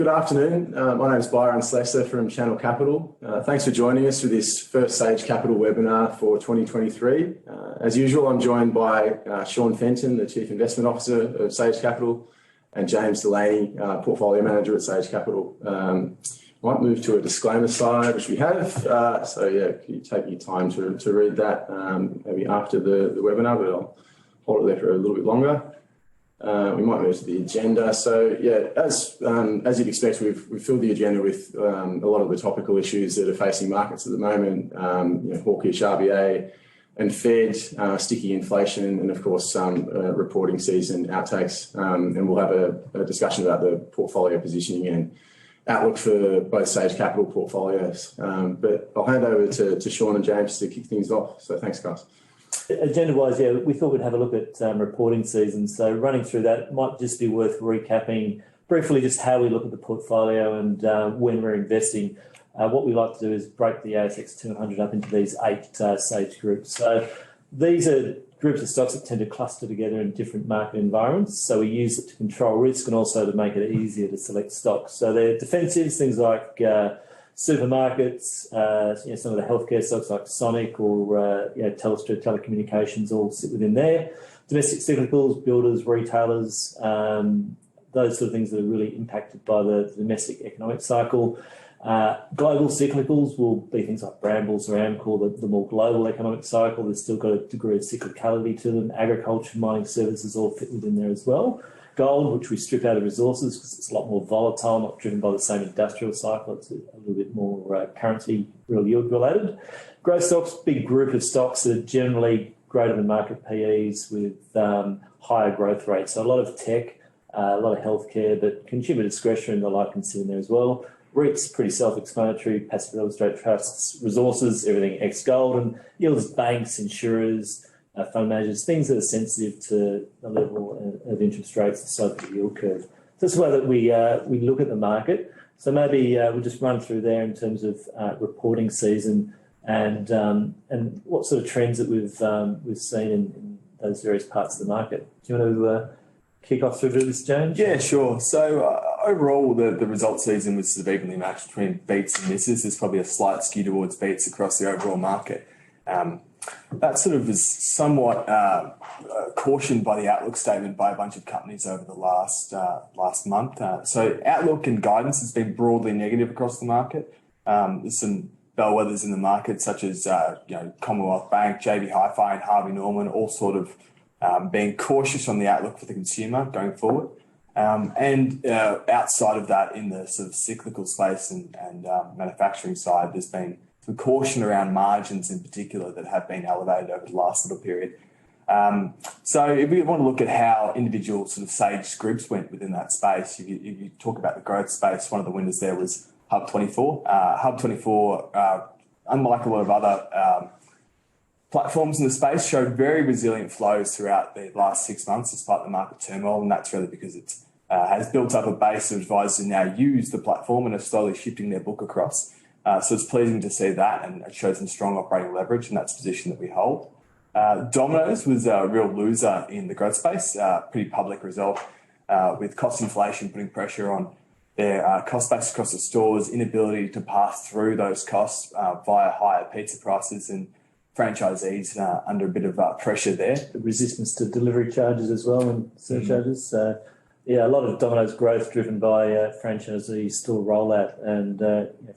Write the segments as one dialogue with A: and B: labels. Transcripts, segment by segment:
A: Good afternoon. My name is Byron Slessor from Channel Capital. Thanks for joining us for this first Sage Capital webinar for 2023. As usual, I'm joined by Sean Fenton, the Chief Investment Officer of Sage Capital, and James Delaney, Portfolio Manager at Sage Capital. Might move to a disclaimer slide, which we have. So yeah, can you take your time to read that maybe after the webinar, but I'll hold it there for a little bit longer. We might move to the agenda. So yeah, as you'd expect, we've filled the agenda with a lot of the topical issues that are facing markets at the moment. Hawkish RBA and Fed, sticky inflation, and of course some reporting season outtakes. And we'll have a discussion about the portfolio positioning and outlook for both Sage Capital portfolios. But I'll hand over to Sean and James to kick things off. So thanks, guys.
B: Agenda-wise, yeah, we thought we'd have a look at reporting season. So running through that, it might just be worth recapping briefly just how we look at the portfolio and when we're investing. What we like to do is break the ASX 200 up into these 8 Sage groups. So these are groups of stocks that tend to cluster together in different market environments. So we use it to control risk and also to make it easier to select stocks. So they're defensives, things like supermarkets, some of the healthcare stocks like Sonic or Telstra telecommunications all sit within there. Domestic cyclicals, builders, retailers, those sort of things that are really impacted by the domestic economic cycle. Global cyclicals will be things like Brambles or Amcor, the more global economic cycle. There's still got a degree of cyclicality to them. Agriculture, mining services all fit within there as well. Gold, which we strip out of resources because it's a lot more volatile, not driven by the same industrial cycle. It's a little bit more currency, real yield related. Growth stocks, big group of stocks that are generally greater than market PEs with higher growth rates. So a lot of tech, a lot of healthcare, but consumer discretionary and the like can sit in there as well. REITs, pretty self-explanatory, passive real estate trusts, resources, everything ex-gold, and yields, banks, insurers, fund managers, things that are sensitive to the level of interest rates, the slope of the yield curve. So that's the way that we look at the market. So maybe we'll just run through there in terms of reporting season and what sort of trends that we've seen in those various parts of the market. Do you want to kick off through this, James?
C: Yeah, sure. So overall, the result season was sort of evenly matched between beats and misses. There's probably a slight skew towards beats across the overall market. That sort of was somewhat cautioned by the outlook statement by a bunch of companies over the last month. So outlook and guidance has been broadly negative across the market. There's some bellwethers in the market such as Commonwealth Bank, JB Hi-Fi and Harvey Norman, all sort of being cautious on the outlook for the consumer going forward. And outside of that, in the sort of cyclical space and manufacturing side, there's been some caution around margins in particular that have been elevated over the last little period. So if we want to look at how individual sort of Sage groups went within that space, if you talk about the growth space, one of the winners there was Hub24. Hub24, unlike a lot of other platforms in the space, showed very resilient flows throughout the last 6 months despite the market turmoil, and that's really because it has built up a base of advisors who now use the platform and are slowly shifting their book across. So it's pleasing to see that, and it shows some strong operating leverage, and that's a position that we hold. Domino's was a real loser in the growth space, pretty public result, with cost inflation putting pressure on their cost base across the stores, inability to pass through those costs via higher pizza prices, and franchisees under a bit of pressure there.
B: The resistance to delivery charges as well and surcharges. Yeah, a lot of Domino's growth driven by franchisee store rollout and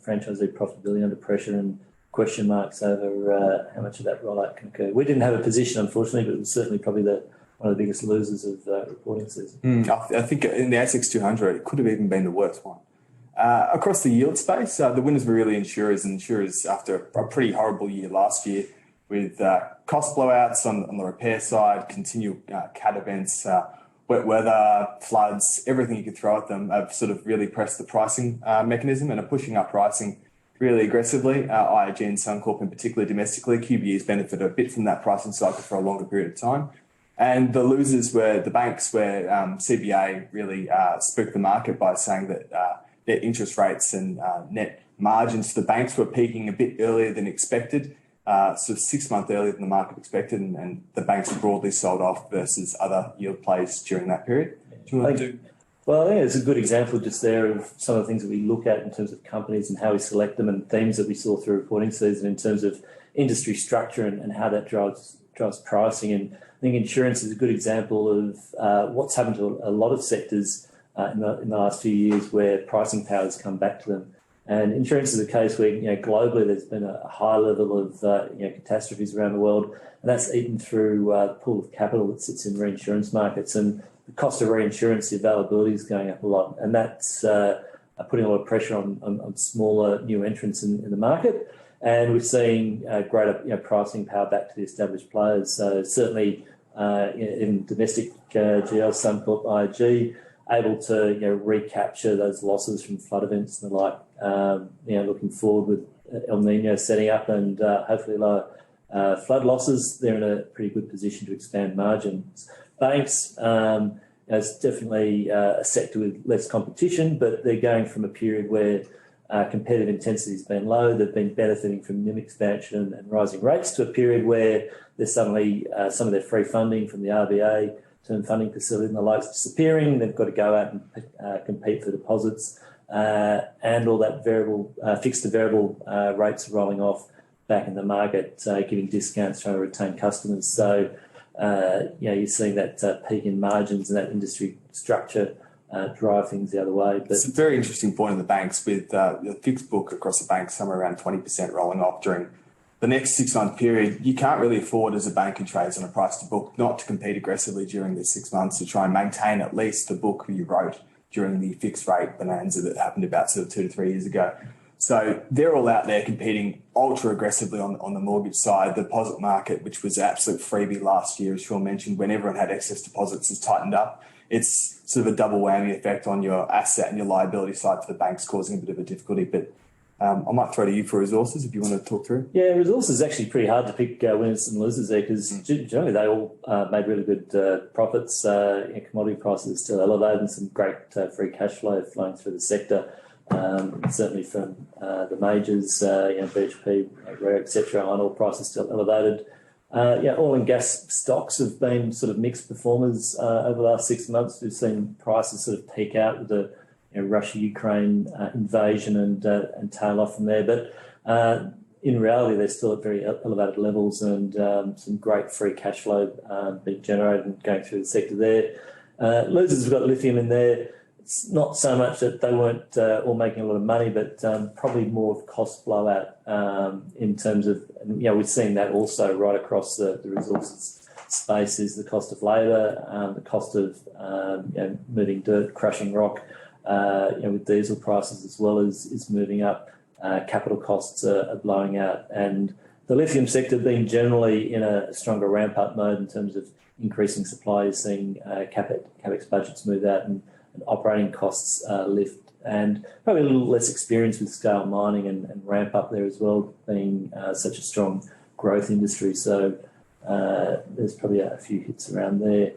B: franchisee profitability under pressure and question marks over how much of that rollout can occur. We didn't have a position, unfortunately, but it was certainly probably one of the biggest losers of reporting season.
C: I think in the ASX 200, it could have even been the worst one. Across the yield space, the winners were really insurers, and insurers, after a pretty horrible year last year, with cost blowouts on the repair side, continual cat events, wet weather, floods, everything you could throw at them, have sort of really pressed the pricing mechanism and are pushing up pricing really aggressively. IAG and Suncorp in particular domestically, QBE's benefited a bit from that pricing cycle for a longer period of time. And the losers were the banks, where CBA really spooked the market by saying that their interest rates and net margins for the banks were peaking a bit earlier than expected. Sort of 6 months earlier than the market expected, and the banks were broadly sold off versus other yield plays during that period. Do you want to do?
B: Well, I think it's a good example just there of some of the things that we look at in terms of companies and how we select them, and themes that we saw through reporting season in terms of industry structure and how that drives pricing. And I think insurance is a good example of what's happened to a lot of sectors in the last few years where pricing power has come back to them. And insurance is a case where, globally there's been a high level of catastrophes around the world, and that's eaten through the pool of capital that sits in reinsurance markets. And the cost of reinsurance, the availability is going up a lot, and that's putting a lot of pressure on smaller new entrants in the market. And we're seeing greater pricing power back to the established players. So certainly in domestic GL, Suncorp, IG, able to recapture those losses from flood events and the like. Looking forward with El Nino setting up and hopefully lower flood losses, they're in a pretty good position to expand margins. Banks, it's definitely a sector with less competition, but they're going from a period where competitive intensity has been low. They've been benefiting from NIM expansion and rising rates to a period where there's suddenly some of their free funding from the RBA, term funding facility and the likes disappearing. They've got to go out and compete for deposits, and all that fixed to variable rates are rolling off back in the market, giving discounts trying to retain customers. So you're seeing that peak in margins and that industry structure drive things the other way. But
C: it's a very interesting point in the banks with the fixed book across the bank, somewhere around 20% rolling off during the next 6-month period. You can't really afford, as a bank who trades on a price to book, not to compete aggressively during the 6 months to try and maintain at least the book you wrote during the fixed rate bonanza that happened about sort of 2 to 3 years ago. So they're all out there competing ultra aggressively on the mortgage side. The deposit market, which was an absolute freebie last year, as Sean mentioned, when everyone had excess deposits, has tightened up. It's sort of a double whammy effect on your asset and your liability side for the banks, causing a bit of a difficulty. But I might throw to you for resources if you want to talk through.
B: Yeah, resources is actually pretty hard to pick winners and losers there, because generally they all made really good profits. Commodity prices are still elevated and some great free cash flow flowing through the sector. Certainly from the majors, BHP, Rio, etc. Iron ore prices still elevated. Oil and gas stocks have been sort of mixed performers over the last 6 months. We've seen prices sort of peak out with the Russia-Ukraine invasion and tail off from there. But in reality, they're still at very elevated levels, and some great free cash flow being generated and going through the sector there. Losers have got lithium in there. It's not so much that they weren't all making a lot of money, but probably more of cost blowout in terms of, we're seeing that also right across the resources space, is the cost of labour, the cost of moving dirt, crushing rock, with diesel prices as well is moving up. Capital costs are blowing out, and the lithium sector being generally in a stronger ramp-up mode in terms of increasing supply, is seeing CapEx budgets move out and operating costs lift, and probably a little less experience with scale mining and ramp up there as well, being such a strong growth industry. So there's probably a few hits around there.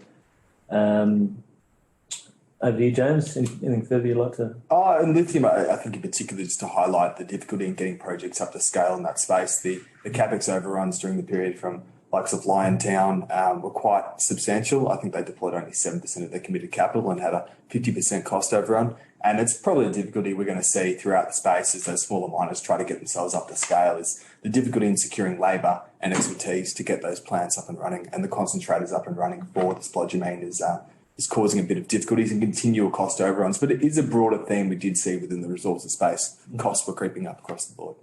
B: Over to you, James. Anything further you'd like to?
C: And lithium, I think in particular, just to highlight the difficulty in getting projects up to scale in that space. The CapEx overruns during the period from likes of Liontown were quite substantial. I think they deployed only 7% of their committed capital and had a 50% cost overrun. And it's probably a difficulty we're going to see throughout the space as those smaller miners try to get themselves up to scale, is the difficulty in securing labour and expertise to get those plants up and running, and the concentrators up and running for the spodumene is causing a bit of difficulties and continual cost overruns. But it is a broader theme we did see within the resources space. Costs were creeping up across the board.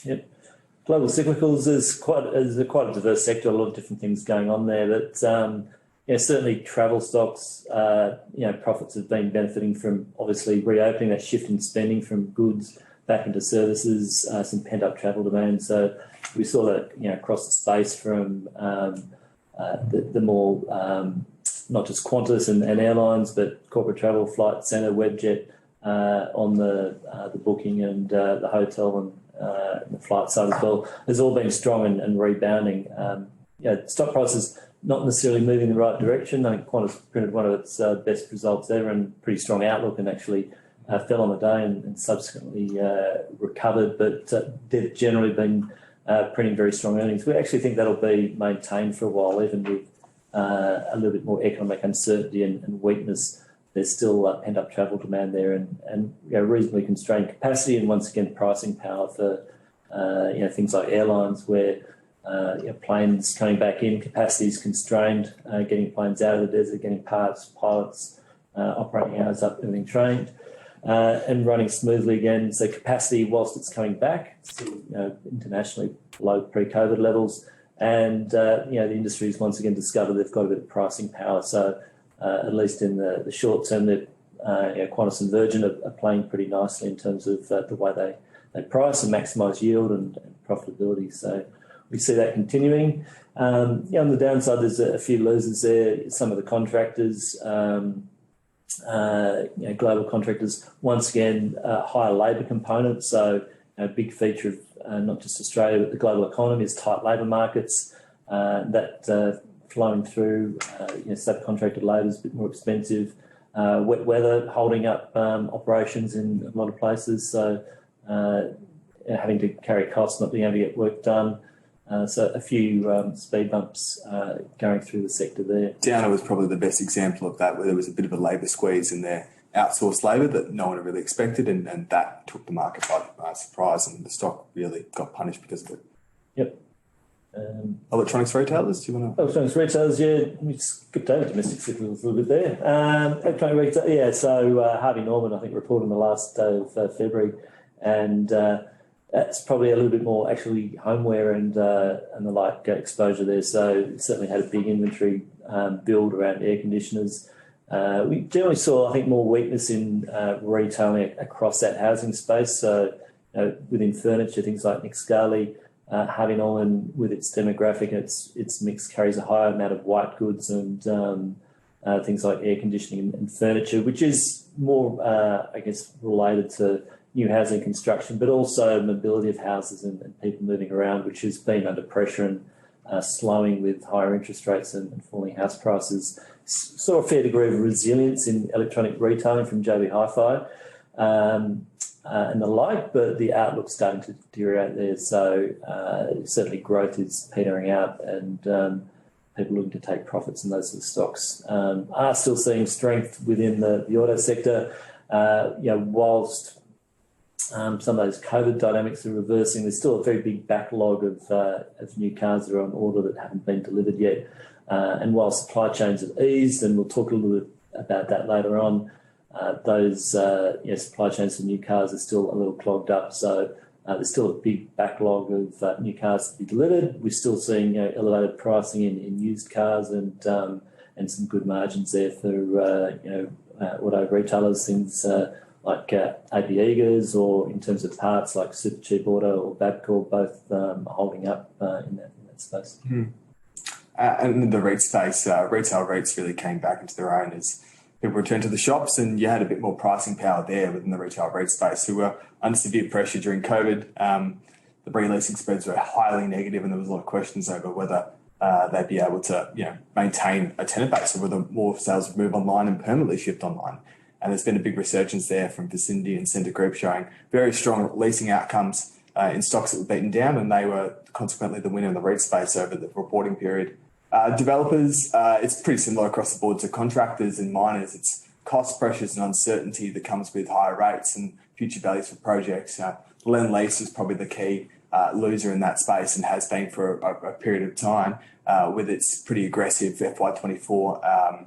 C: Yep.
B: Global cyclicals is quite a diverse sector, a lot of different things going on there. But certainly travel stocks, profits have been benefiting from obviously reopening, that shift in spending from goods back into services, some pent up travel demand. So we saw that across the space from the more not just Qantas and airlines, but corporate travel, Flight Centre, Webjet on the booking and the hotel and the flight side as well, has all been strong and rebounding. Stock prices not necessarily moving in the right direction. I think Qantas printed one of its best results ever and pretty strong outlook, and actually fell on the day and subsequently recovered. But they've generally been printing very strong earnings. We actually think that'll be maintained for a while, even with a little bit more economic uncertainty and weakness there's still pent-up travel demand there and reasonably constrained capacity, and once again pricing power for things like airlines where planes coming back in, capacity is constrained, getting planes out of the desert, getting parts, pilots, operating hours up, everything trained, and running smoothly again. So capacity, whilst it's coming back, it's still internationally below pre-COVID levels, and the industry's once again discovered they've got a bit of pricing power. So at least in the short term, Qantas and Virgin are playing pretty nicely in terms of the way they price and maximise yield and profitability. So we see that continuing. On the downside, there's a few losers there. Some of the contractors, global contractors, once again, higher labour components. So a big feature of not just Australia, but the global economy is tight labour markets. That flowing through, subcontracted labour is a bit more expensive. Wet weather holding up operations in a lot of places. So having to carry costs, not being able to get work done. So a few speed bumps going through the sector there.
C: Downer was probably the best example of that, where there was a bit of a labour squeeze in their outsourced labour that no one had really expected, and that took the market by surprise, and the stock really got punished because of it.
B: Yep.
C: Electronics retailers, do you want to?
B: Electronics retailers, we skipped over domestic cyclicals a little bit there. Electronic retail, so Harvey Norman, I think, reported on the last day of February, and that's probably a little bit more actually homeware and the like exposure there. So it certainly had a big inventory build around air conditioners. We generally saw, I think, more weakness in retailing across that housing space. So within furniture, things like Nick Scali, Harvey Norman, with its demographic, its mix carries a higher amount of white goods and things like air conditioning and furniture, which is more, related to new housing construction, but also mobility of houses and people moving around, which has been under pressure and slowing with higher interest rates and falling house prices. Saw a fair degree of resilience in electronic retailing from JB Hi-Fi and the like, but the outlook's starting to deteriorate there. So certainly growth is petering out, and people looking to take profits in those sort of stocks are still seeing strength within the auto sector. Whilst some of those COVID dynamics are reversing, there's still a very big backlog of new cars that are on order that haven't been delivered yet. And while supply chains have eased, and we'll talk a little bit about that later on, those supply chains for new cars are still a little clogged up. So there's still a big backlog of new cars to be delivered. We're still seeing elevated pricing in used cars and some good margins there for auto retailers, things like AP Eagers, or in terms of parts like Super Cheap Auto or Babcock, both holding up in that space.
C: And in the REIT space, retail REITs really came back into their own as people returned to the shops, and you had a bit more pricing power there within the retail REIT space, who were under severe pressure during COVID. The re-leasing spreads were highly negative, and there was a lot of questions over whether they'd be able to maintain a tenant base, or whether more sales would move online and permanently shift online. And there's been a big resurgence there from Vicinity and Centre Group, showing very strong leasing outcomes in stocks that were beaten down, and they were consequently the winner in the REIT space over the reporting period. Developers, it's pretty similar across the board to contractors and miners. It's cost pressures and uncertainty that comes with higher rates and future values for projects. Lend Lease is probably the key loser in that space, and has been for a period of time, with its pretty aggressive FY24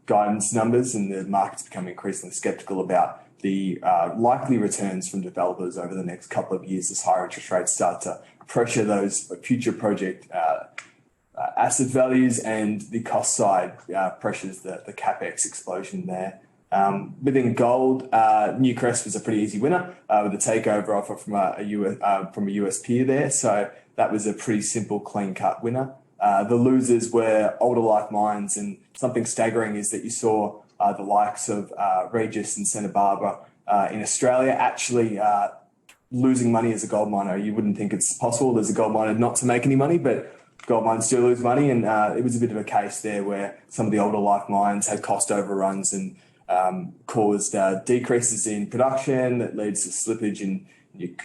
C: guidance numbers, and the market's becoming increasingly sceptical about the likely returns from developers over the next couple of years as higher interest rates start to pressure those future project asset values, and the cost side pressures the capex explosion there. Within gold, Newcrest was a pretty easy winner with a takeover offer from a US peer there, so that was a pretty simple, clean-cut winner. The losers were older life mines, and something staggering is that you saw the likes of Regis and Santa Barbara in Australia actually losing money as a gold miner. You wouldn't think it's possible as a gold miner not to make any money, but gold mines do lose money, and it was a bit of a case there where some of the older life mines had cost overruns and caused decreases in production that leads to slippage in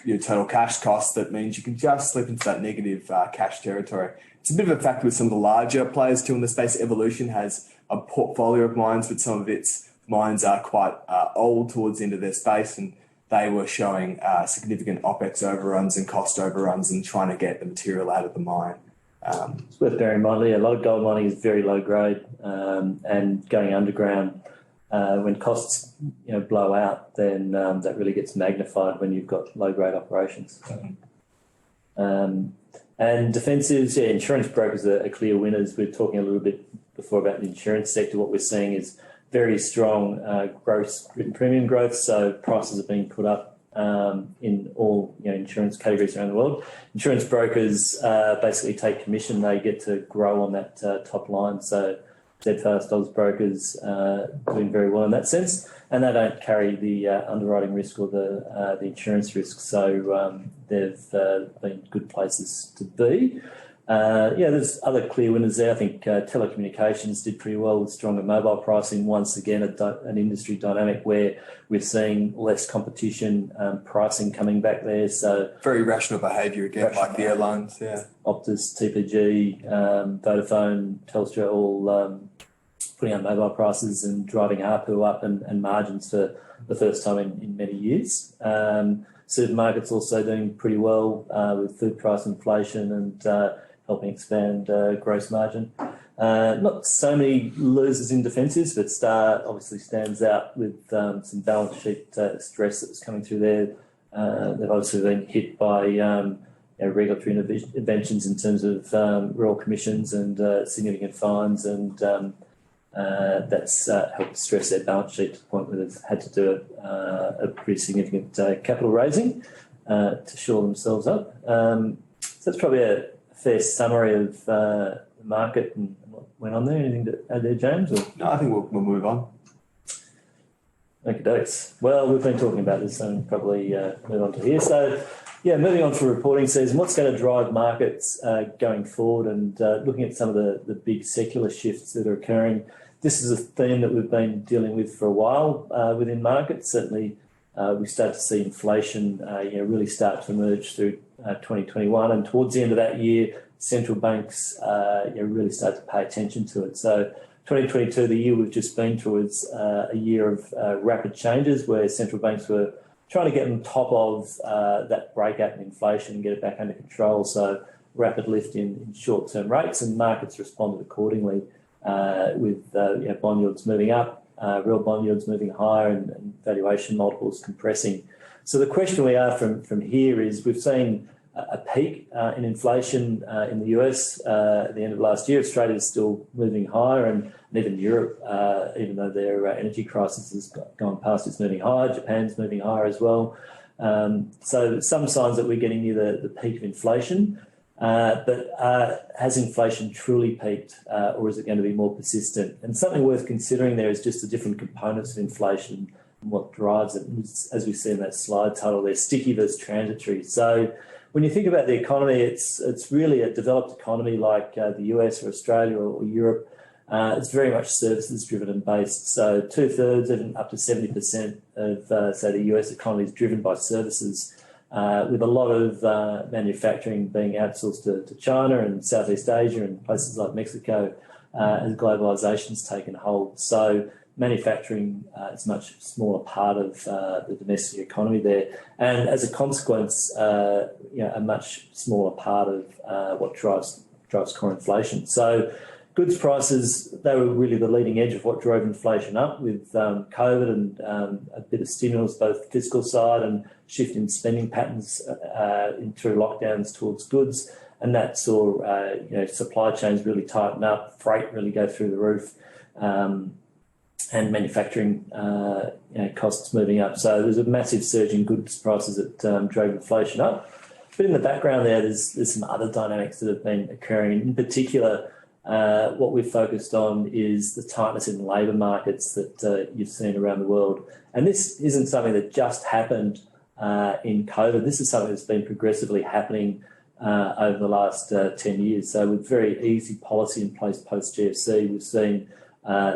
C: your total cash cost. That means you can just slip into that negative cash territory. It's a bit of a factor with some of the larger players too in the space. Evolution has a portfolio of mines with some of its mines are quite old towards the end of their space, and they were showing significant OPEX overruns and cost overruns and trying to get the material out of the mine.
B: It's worth bearing in mind, a lot of gold mining is very low grade, and going underground, when costs blow out, then that really gets magnified when you've got low grade operations. And defensives, insurance brokers are clear winners. We were talking a little bit before about the insurance sector. What we're seeing is very strong gross written premium growth. So prices are being put up in all insurance categories around the world. Insurance brokers basically take commission. They get to grow on that top line. So steadfast Oz brokers doing very well in that sense, and they don't carry the underwriting risk or the insurance risk. So they've been good places to be. There's other clear winners there. I think telecommunications did pretty well with stronger mobile pricing. Once again, an industry dynamic where we're seeing less competition, pricing coming back there. So
C: very rational behaviour again, like the airlines. Yeah,
B: Optus, TPG, Vodafone, Telstra, all putting up mobile prices and driving ARPU up and margins for the first time in many years. Supermarkets also doing pretty well with food price inflation and helping expand gross margin. Not so many losers in defensives, but Star obviously stands out with some balance sheet stress that was coming through there. They've obviously been hit by regulatory interventions in terms of royal commissions and significant fines, and that's helped stress their balance sheet to the point where they've had to do a pretty significant capital raising to shore themselves up. So that's probably a fair summary of the market and what went on there. Anything to add there, James? Or?
C: No, I think we'll move on.
B: Okay, dokes. Well, we've been talking about this, and probably move on to here. So, moving on to reporting season, what's going to drive markets going forward, and looking at some of the big secular shifts that are occurring. This is a theme that we've been dealing with for a while within markets. Certainly, we start to see inflation really start to emerge through 2021, and towards the end of that year, central banks really start to pay attention to it. So 2022, the year we've just been through, is a year of rapid changes where central banks were trying to get on top of that breakout in inflation and get it back under control. So rapid lift in short-term rates, and markets responded accordingly with bond yields moving up, real bond yields moving higher, and valuation multiples compressing. So the question we are from here is, we've seen a peak in inflation in the US at the end of last year. Australia is still moving higher, and even Europe, even though their energy crisis has gone past, it's moving higher. Japan's moving higher as well. So some signs that we're getting near the peak of inflation. But has inflation truly peaked, or is it going to be more persistent? And something worth considering there is just the different components of inflation and what drives it. And as we see in that slide title there, sticky versus transitory. So when you think about the economy, it's really a developed economy like the US or Australia or Europe. It's very much services driven and based. So 2/3, even up to 70% of, say, the US economy is driven by services, with a lot of manufacturing being outsourced to China and Southeast Asia and places like Mexico as globalisation's taken hold. So manufacturing is a much smaller part of the domestic economy there, and as a consequence, a much smaller part of what drives core inflation. So goods prices, they were really the leading edge of what drove inflation up with COVID and a bit of stimulus, both fiscal side and shift in spending patterns through lockdowns towards goods. And that saw supply chains really tighten up, freight really go through the roof, and manufacturing costs moving up. So there's a massive surge in goods prices that drove inflation up. But in the background there's some other dynamics that have been occurring. In particular, what we've focused on is the tightness in labour markets that you've seen around the world. And this isn't something that just happened in COVID. This is something that's been progressively happening over the last 10 years. So with very easy policy in place post-GFC, we've seen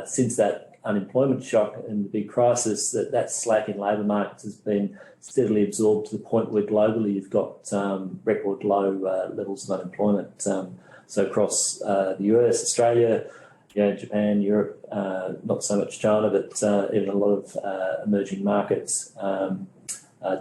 B: since that unemployment shock and the big crisis that slack in labour markets has been steadily absorbed to the point where globally you've got record low levels of unemployment. So across the US, Australia, Japan, Europe, not so much China, but even a lot of emerging markets,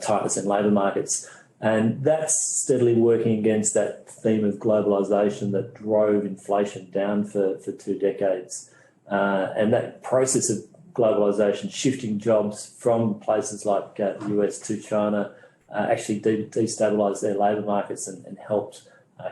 B: tightness in labour markets. And that's steadily working against that theme of globalisation that drove inflation down for 2 decades. And that process of globalisation, shifting jobs from places like the US to China, actually destabilised their labour markets and helped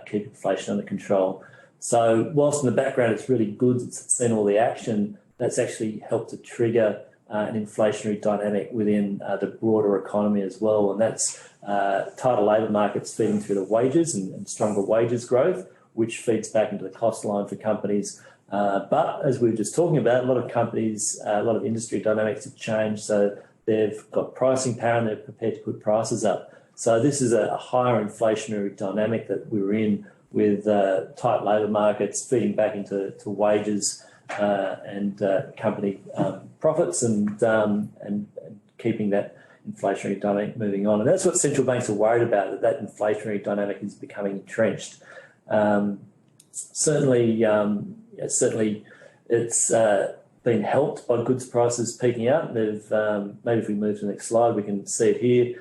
B: keep inflation under control. So whilst in the background it's really good, it's seen all the action, that's actually helped to trigger an inflationary dynamic within the broader economy as well. And that's tighter labour markets feeding through the wages and stronger wages growth, which feeds back into the cost line for companies. But as we were just talking about, a lot of companies, a lot of industry dynamics have changed. So they've got pricing power and they're prepared to put prices up. So this is a higher inflationary dynamic that we're in with tight labour markets feeding back into wages and company profits and keeping that inflationary dynamic moving on. And that's what central banks are worried about, that inflationary dynamic is becoming entrenched. Certainly it's been helped by goods prices peaking out. They've, maybe if we move to the next slide, we can see it here.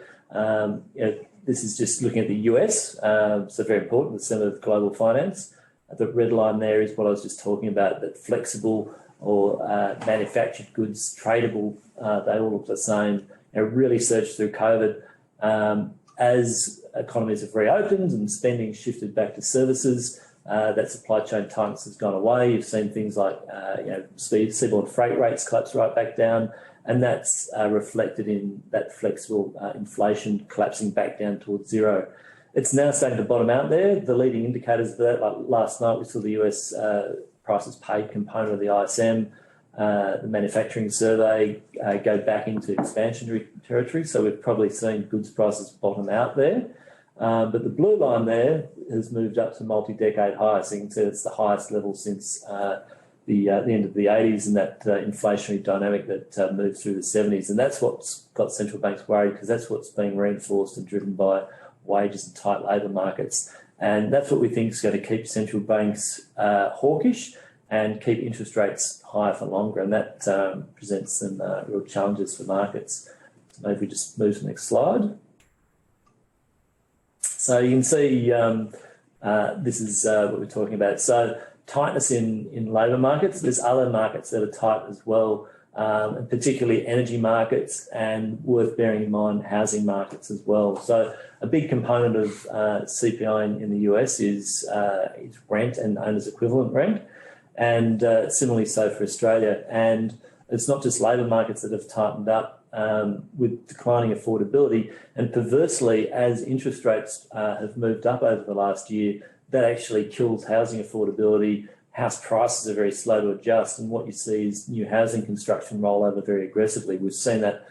B: This is just looking at the US, so very important, the centre of global finance. The red line there is what I was just talking about, that flexible or manufactured goods, tradable, they all look the same. Really surged through COVID. As economies have reopened and spending shifted back to services, that supply chain tightness has gone away. You've seen things like seaborne freight rates collapse right back down, and that's reflected in that flexible inflation collapsing back down towards zero. It's now starting to bottom out there. The leading indicators of that, like last night we saw the US prices paid component of the ISM, the manufacturing survey, go back into expansionary territory. So we've probably seen goods prices bottom out there. But the blue line there has moved up to multi-decade highs. So you can see it's the highest level since the end of the 80s, and that inflationary dynamic that moved through the 70s. And that's what's got central banks worried, because that's what's being reinforced and driven by wages and tight labour markets. And that's what we think is going to keep central banks hawkish and keep interest rates higher for longer. And that presents some real challenges for markets. So maybe we just move to the next slide. So you can see this is what we're talking about. So tightness in labour markets. There's other markets that are tight as well, and particularly energy markets, and worth bearing in mind housing markets as well. So a big component of CPI in the US is rent and owner's equivalent rent, and similarly so for Australia. And it's not just labour markets that have tightened up with declining affordability, and perversely, as interest rates have moved up over the last year, that actually kills housing affordability. House prices are very slow to adjust, and what you see is new housing construction roll over very aggressively. We've seen that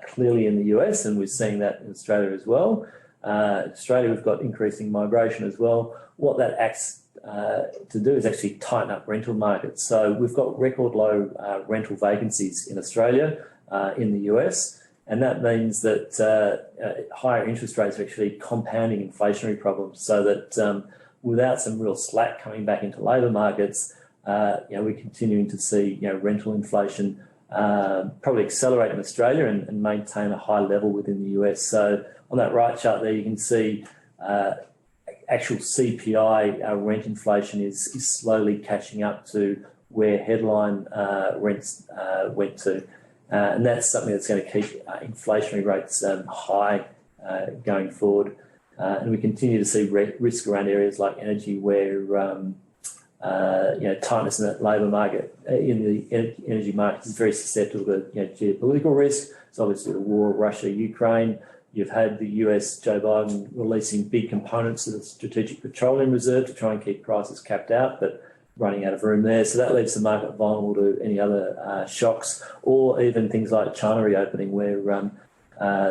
B: clearly in the US, and we're seeing that in Australia as well. Australia, we've got increasing migration as well. What that acts to do is actually tighten up rental markets. So we've got record low rental vacancies in Australia, in the US, and that means that higher interest rates are actually compounding inflationary problems, so that without some real slack coming back into labour markets, we're continuing to see rental inflation probably accelerate in Australia and maintain a high level within the US. So on that right chart there, you can see actual CPI rent inflation is slowly catching up to where headline rents went to. And that's something that's going to keep inflationary rates high going forward. And we continue to see risk around areas like energy, where tightness in that labour market, in the energy market, is very susceptible to geopolitical risk. So obviously the war, Russia, Ukraine. You've had the US, Joe Biden, releasing big components of the Strategic Petroleum Reserve to try and keep prices capped out, but running out of room there. So that leaves the market vulnerable to any other shocks, or even things like China reopening, where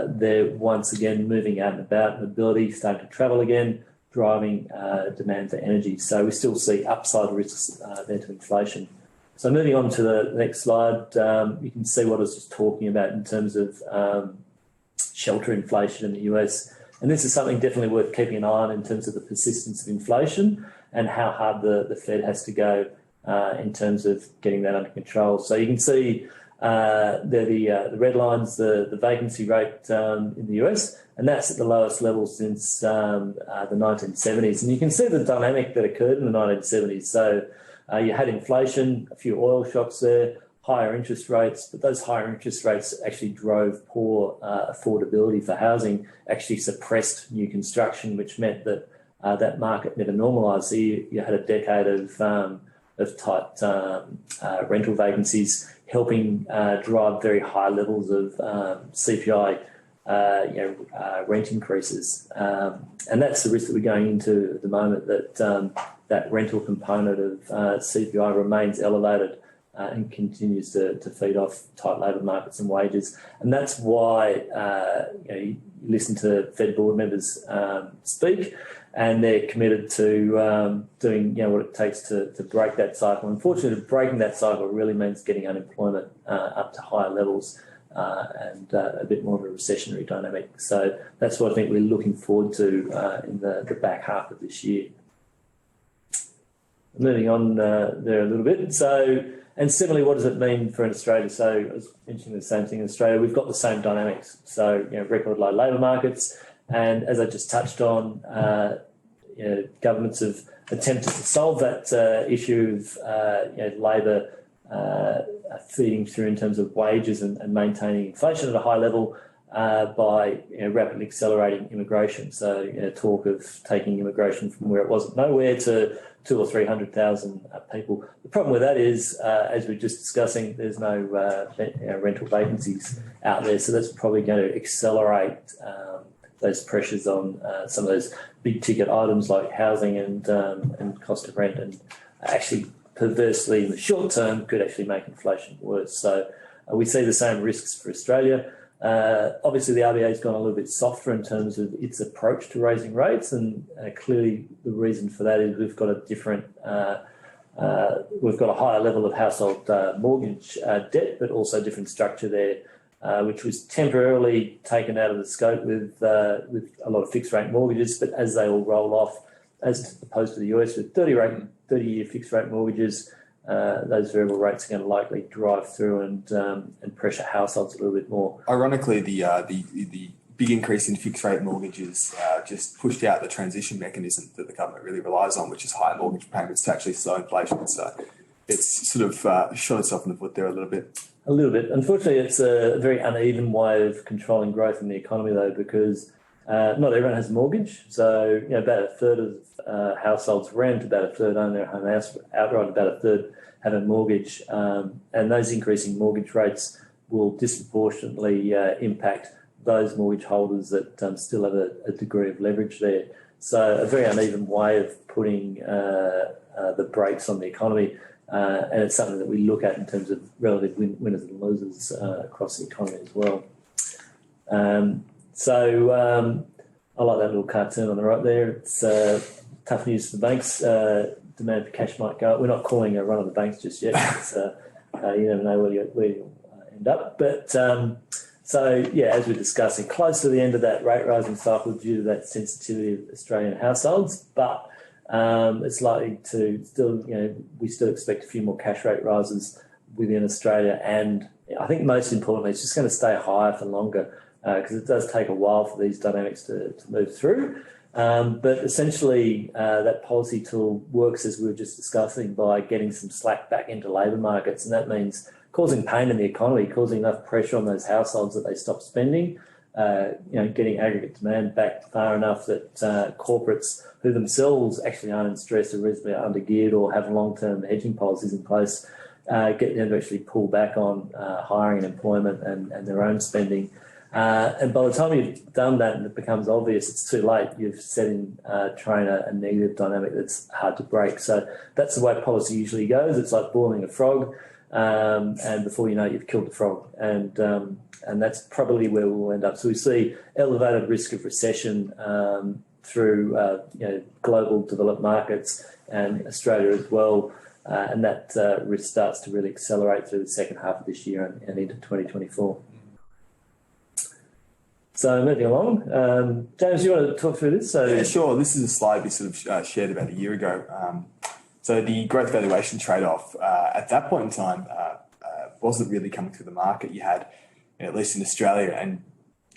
B: they're once again moving out and about, mobility, starting to travel again, driving demand for energy. So we still see upside risks there to inflation. So moving on to the next slide, you can see what I was just talking about in terms of shelter inflation in the US. And this is something definitely worth keeping an eye on in terms of the persistence of inflation and how hard the Fed has to go in terms of getting that under control. So you can see the red lines, the vacancy rate in the US, and that's at the lowest level since the 1970s. And you can see the dynamic that occurred in the 1970s. So you had inflation, a few oil shocks there, higher interest rates, but those higher interest rates actually drove poor affordability for housing, actually suppressed new construction, which meant that that market never normalised. So you had a decade of tight rental vacancies, helping drive very high levels of CPI rent increases. And that's the risk that we're going into at the moment, that that rental component of CPI remains elevated and continues to feed off tight labour markets and wages. And that's why you listen to Fed board members speak, and they're committed to doing what it takes to break that cycle. Unfortunately, breaking that cycle really means getting unemployment up to higher levels and a bit more of a recessionary dynamic. So that's what I think we're looking forward to in the back half of this year. Moving on there a little bit. So, and similarly, what does it mean for Australia? So I was mentioning the same thing in Australia. We've got the same dynamics. So, record low labour markets. And as I just touched on, governments have attempted to solve that issue of labour feeding through in terms of wages and maintaining inflation at a high level by rapidly accelerating immigration. So talk of taking immigration from where it was nowhere to 200,000 or 300,000 people. The problem with that is, as we we're just discussing, there's no rental vacancies out there. So that's probably going to accelerate those pressures on some of those big ticket items like housing and cost of rent, and actually perversely in the short term could actually make inflation worse. So we see the same risks for Australia. Obviously, the RBA has gone a little bit softer in terms of its approach to raising rates, and clearly the reason for that is we've got a different, we've got a higher level of household mortgage debt, but also different structure there, which was temporarily taken out of the scope with a lot of fixed rate mortgages. But as they all roll off, as opposed to the US with 30-year fixed rate mortgages, those variable rates are going to likely drive through and pressure households a little bit more.
C: Ironically, the big increase in fixed rate mortgages just pushed out the transition mechanism that the government really relies on, which is higher mortgage payments to actually slow inflation. So it's sort of shot itself in the foot there a little bit.
B: A little bit. Unfortunately, it's a very uneven way of controlling growth in the economy, though, because not everyone has a mortgage. So, about a third of households rent, about a third own their home house outright, about a third have a mortgage. And those increasing mortgage rates will disproportionately impact those mortgage holders that still have a degree of leverage there. So a very uneven way of putting the brakes on the economy. And it's something that we look at in terms of relative winners and losers across the economy as well. So I like that little cartoon on the right there. It's tough news for the banks. Demand for cash might go up. We're not calling a run on the banks just yet. It's, you never know where you'll end up. But so, as we're discussing, close to the end of that rate rising cycle due to that sensitivity of Australian households. But it's likely to still, we still expect a few more cash rate rises within Australia. And I think most importantly, it's just going to stay higher for longer because it does take a while for these dynamics to move through. But essentially, that policy tool works, as we were just discussing, by getting some slack back into labour markets. And that means causing pain in the economy, causing enough pressure on those households that they stop spending, getting aggregate demand back far enough that corporates who themselves actually aren't in stress, are reasonably undergeared or have long-term hedging policies in place, get them to actually pull back on hiring and employment and their own spending. And by the time you've done that and it becomes obvious, it's too late. You've set in train a negative dynamic that's hard to break. So that's the way policy usually goes. It's like boiling a frog, and before you know it, you've killed the frog. And that's probably where we'll end up. So we see elevated risk of recession through global developed markets and Australia as well. And that risk starts to really accelerate through the second half of this year and into 2024. So moving along, James, you want to talk through this?
C: Yeah, sure. This is a slide we sort of shared about a year ago. So the growth valuation trade-off at that point in time wasn't really coming through the market. You had, at least in Australia and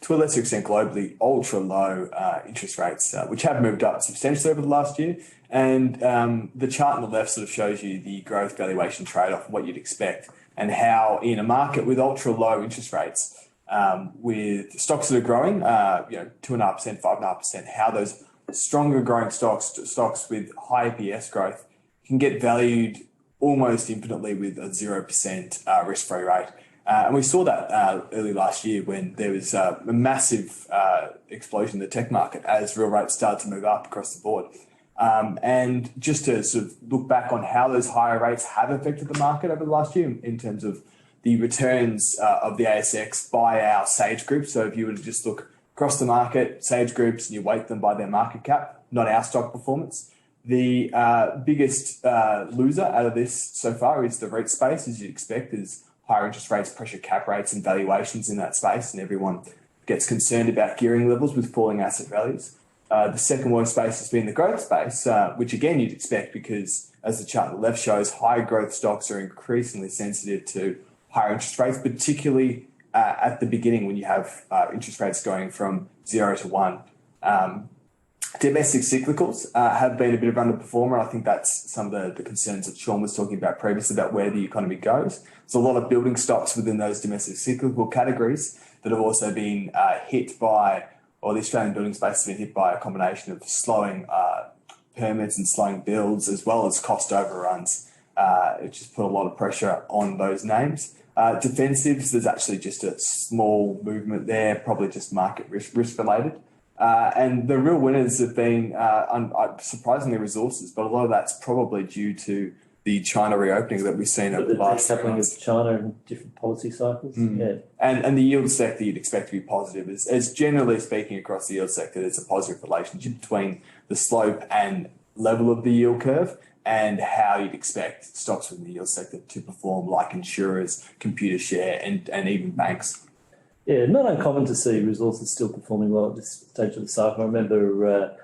C: to a lesser extent globally, ultra low interest rates, which have moved up substantially over the last year. And the chart on the left sort of shows you the growth valuation trade-off, what you'd expect, and how in a market with ultra low interest rates, with stocks that are growing, 2.5%, 5.5%, how those stronger growing stocks with high EPS growth can get valued almost infinitely with a 0% risk-free rate. And we saw that early last year when there was a massive explosion in the tech market as real rates started to move up across the board. And just to sort of look back on how those higher rates have affected the market over the last year in terms of the returns of the ASX by our Sage group. So if you were to just look across the market, Sage groups, and you weight them by their market cap, not our stock performance, the biggest loser out of this so far is the REIT space, as you'd expect, is higher interest rates, pressure cap rates and valuations in that space, and everyone gets concerned about gearing levels with falling asset values. The second worst space has been the growth space, which again you'd expect because, as the chart on the left shows, high growth stocks are increasingly sensitive to higher interest rates, particularly at the beginning when you have interest rates going from 0 to 1. Domestic cyclicals have been a bit of an underperformer. I think that's some of the concerns that Sean was talking about previously about where the economy goes. There's a lot of building stocks within those domestic cyclical categories that have also been hit by, or the Australian building space has been hit by a combination of slowing permits and slowing builds as well as cost overruns. It just put a lot of pressure on those names. Defensives, there's actually just a small movement there, probably just market risk related. And the real winners have been, surprisingly, resources, but a lot of that's probably due to the China reopening that we've seen over the last
B: decoupling of China and different policy cycles. Yeah.
C: And the yield sector you'd expect to be positive. As generally speaking across the yield sector, there's a positive relationship between the slope and level of the yield curve and how you'd expect stocks within the yield sector to perform, like insurers, computer share, and even banks.
B: Yeah, not uncommon to see resources still performing well at this stage of the cycle. I remember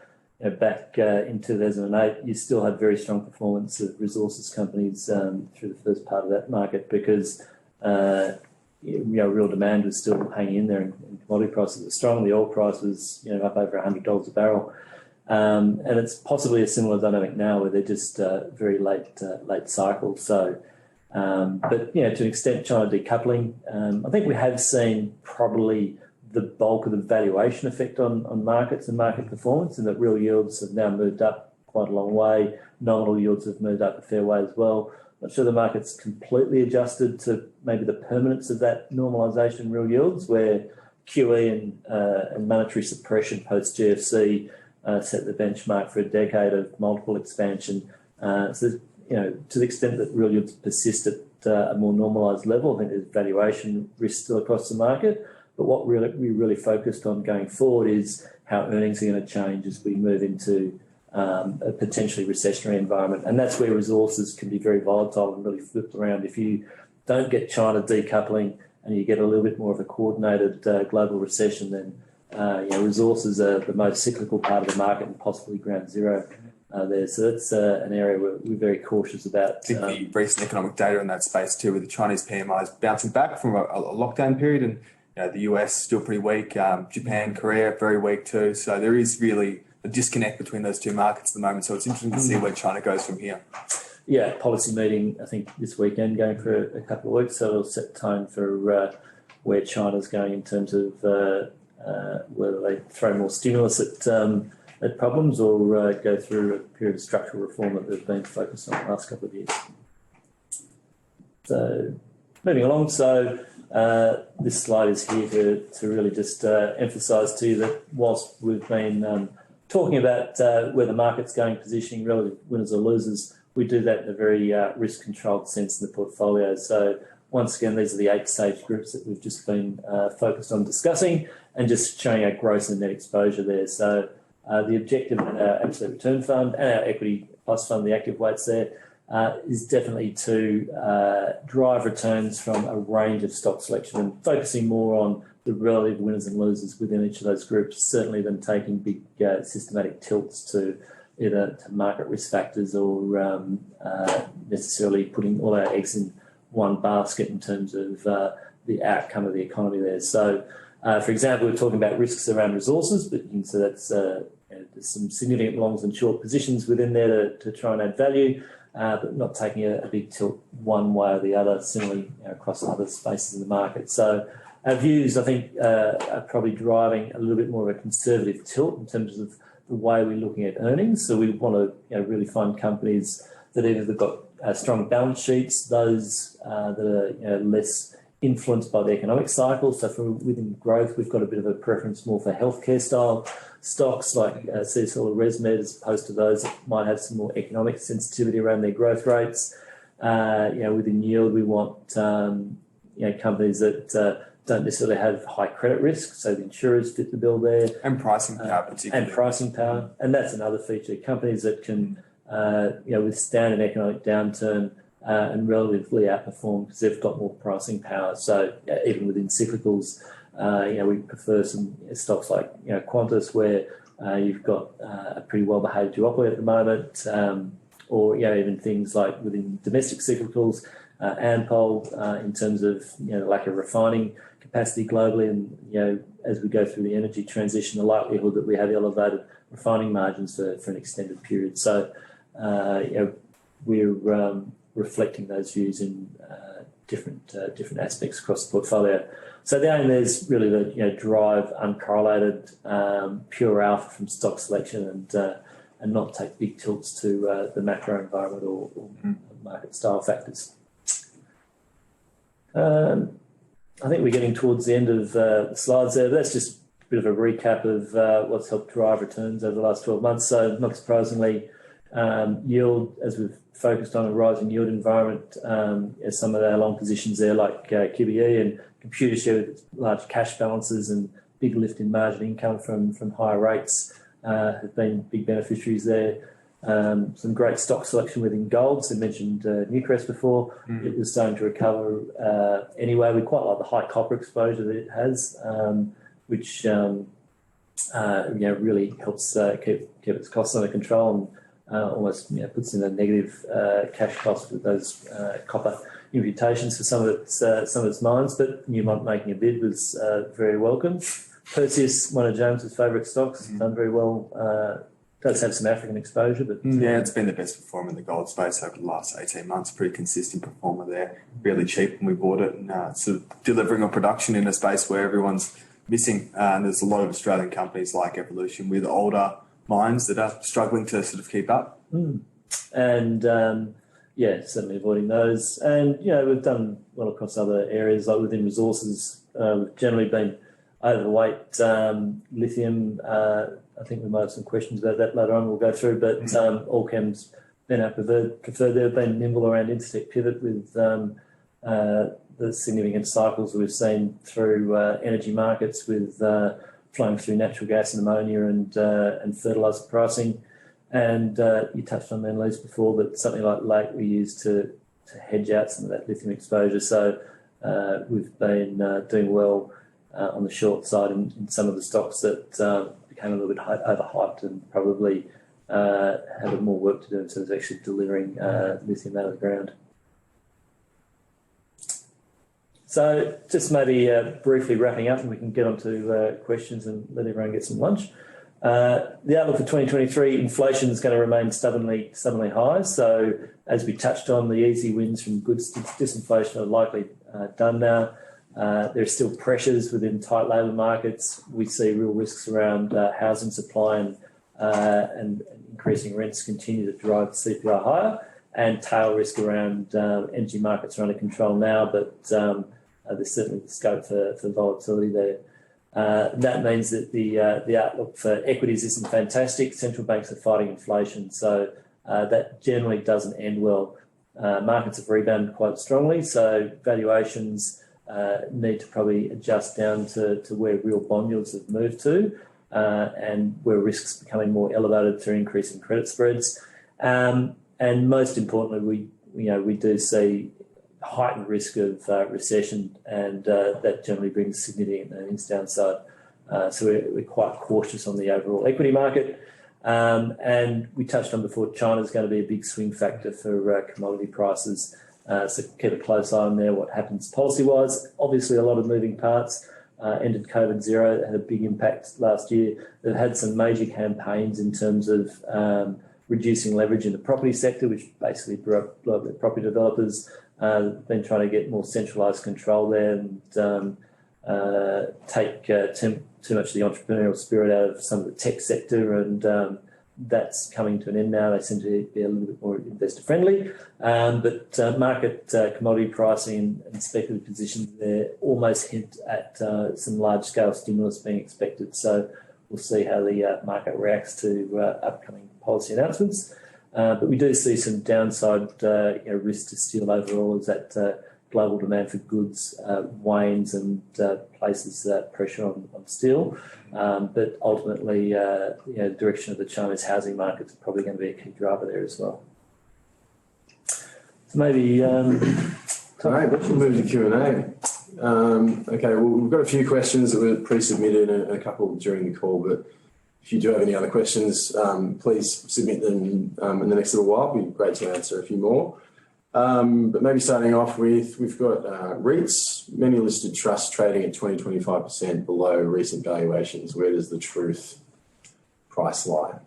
B: back in 2008, you still had very strong performance of resources companies through the first part of that market because real demand was still hanging in there and commodity prices were strong. The oil price was up over $100 a barrel. And it's possibly a similar dynamic now where they're just very late cycle. So, but to an extent, China decoupling. I think we have seen probably the bulk of the valuation effect on markets and market performance, and that real yields have now moved up quite a long way. Nominal yields have moved up a fair way as well. Not sure the market's completely adjusted to maybe the permanence of that normalisation in real yields, where QE and monetary suppression post GFC set the benchmark for a decade of multiple expansion. So, to the extent that real yields persist at a more normalised level, I think there's valuation risk still across the market. But what we really focused on going forward is how earnings are going to change as we move into a potentially recessionary environment. And that's where resources can be very volatile and really flipped around. If you don't get China decoupling and you get a little bit more of a coordinated global recession, then resources are the most cyclical part of the market and possibly ground zero there. So that's an area where we're very cautious about.
C: I think the recent economic data in that space too, with the Chinese PMIs bouncing back from a lockdown period, and the US still pretty weak, Japan, Korea very weak too. So there is really a disconnect between those two markets at the moment. So it's interesting to see where China goes from here.
B: Yeah, policy meeting, I think, this weekend, going for a couple of weeks. So it'll set the tone for where China's going in terms of whether they throw more stimulus at problems or go through a period of structural reform that they've been focused on the last couple of years. So moving along, so this slide is here to really just emphasise to you that whilst we've been talking about where the market's going, positioning, relative winners or losers, we do that in a very risk-controlled sense in the portfolio. So once again, these are the 8 stage groups that we've just been focused on discussing and just showing our gross and net exposure there. So the objective in our absolute return fund and our equity plus fund, the active weights there, is definitely to drive returns from a range of stock selection and focusing more on the relative winners and losers within each of those groups, certainly than taking big systematic tilts to either to market risk factors or necessarily putting all our eggs in one basket in terms of the outcome of the economy there. So, for example, we're talking about risks around resources, but you can see that's there's some significant longs and short positions within there to try and add value, but not taking a big tilt one way or the other, similarly across other spaces in the market. So our views, I think, are probably driving a little bit more of a conservative tilt in terms of the way we're looking at earnings. So we want to really find companies that either they've got strong balance sheets, those that are less influenced by the economic cycle. So from within growth, we've got a bit of a preference more for healthcare style stocks like CSL or ResMed, as opposed to those that might have some more economic sensitivity around their growth rates. Within yield, we want companies that don't necessarily have high credit risk, so the insurers fit the bill there.
C: And pricing power, particularly.
B: And pricing power, and that's another feature. Companies that can withstand an economic downturn and relatively outperform because they've got more pricing power. So even within cyclicals, we prefer some stocks like Qantas, where you've got a pretty well-behaved duopoly at the moment, or even things like within domestic cyclicals, Ampol, in terms of lack of refining capacity globally, and as we go through the energy transition, the likelihood that we have elevated refining margins for an extended period. So we're reflecting those views in different aspects across the portfolio. So the aim there is really to drive uncorrelated pure alpha from stock selection and not take big tilts to the macro environment or market style factors. I think we're getting towards the end of the slides there. That's just a bit of a recap of what's helped drive returns over the last 12 months. So not surprisingly, yield, as we've focused on a rising yield environment, some of our long positions there like QBE and Computershare with large cash balances and big lift in margin income from higher rates have been big beneficiaries there. Some great stock selection within gold. So I mentioned Newcrest before. It was starting to recover anyway. We quite like the high copper exposure that it has, which really helps keep its costs under control and almost puts in a negative cash cost with those copper imputations for some of its mines. But Newmont making a bid was very welcome. Perseus, one of James's favourite stocks, done very well. Does have some African exposure, but
C: it's been the best performer in the gold space over the last 18 months. Pretty consistent performer there. Really cheap when we bought it, and sort of delivering on production in a space where everyone's missing. And there's a lot of Australian companies like Evolution with older mines that are struggling to sort of keep up.
B: And certainly avoiding those. And we've done well across other areas, like within resources. We've generally been overweight lithium. I think we might have some questions about that later on we'll go through, but Allchem's been our preferred. They've been nimble around intersect pivot with the significant cycles we've seen through energy markets with flowing through natural gas and ammonia and fertiliser pricing. And you touched on Manlease before, but something like Lake we use to hedge out some of that lithium exposure. So we've been doing well on the short side in some of the stocks that became a little bit overhyped and probably have more work to do in terms of actually delivering lithium out of the ground. So just maybe briefly wrapping up, and we can get on to questions and let everyone get some lunch. The outlook for 2023, inflation is going to remain stubbornly high. So as we touched on, the easy wins from goods disinflation are likely done now. There are still pressures within tight labour markets. We see real risks around housing supply and increasing rents continue to drive CPI higher, and tail risk around energy markets are under control now, but there's certainly scope for volatility there. That means that the outlook for equities isn't fantastic. Central banks are fighting inflation, so that generally doesn't end well. Markets have rebounded quite strongly, so valuations need to probably adjust down to where real bond yields have moved to, and where risks becoming more elevated through increasing credit spreads. And most importantly, we do see heightened risk of recession, and that generally brings significant earnings downside. So we're quite cautious on the overall equity market. And we touched on before, China's going to be a big swing factor for commodity prices. So keep a close eye on there, what happens policy-wise. Obviously, a lot of moving parts. Ended COVID zero, that had a big impact last year. They've had some major campaigns in terms of reducing leverage in the property sector, which basically blew up the property developers. Been trying to get more centralised control there and take too much of the entrepreneurial spirit out of some of the tech sector, and that's coming to an end now. They seem to be a little bit more investor friendly, but market commodity pricing and speculative positions there almost hint at some large scale stimulus being expected. So we'll see how the market reacts to upcoming policy announcements. But we do see some downside risk to steel overall as that global demand for goods wanes and places pressure on steel. But ultimately, the direction of the Chinese housing market is probably going to be a key driver there as well. So maybe...
A: All right, we'll move to Q&A. Okay, well, we've got a few questions that were pre-submitted and a couple during the call, but if you do have any other questions, please submit them in the next little while. It'd be great to answer a few more. But maybe starting off with, we've got REITs, many listed trusts trading at 20-25% below recent valuations. Where does the truth price lie?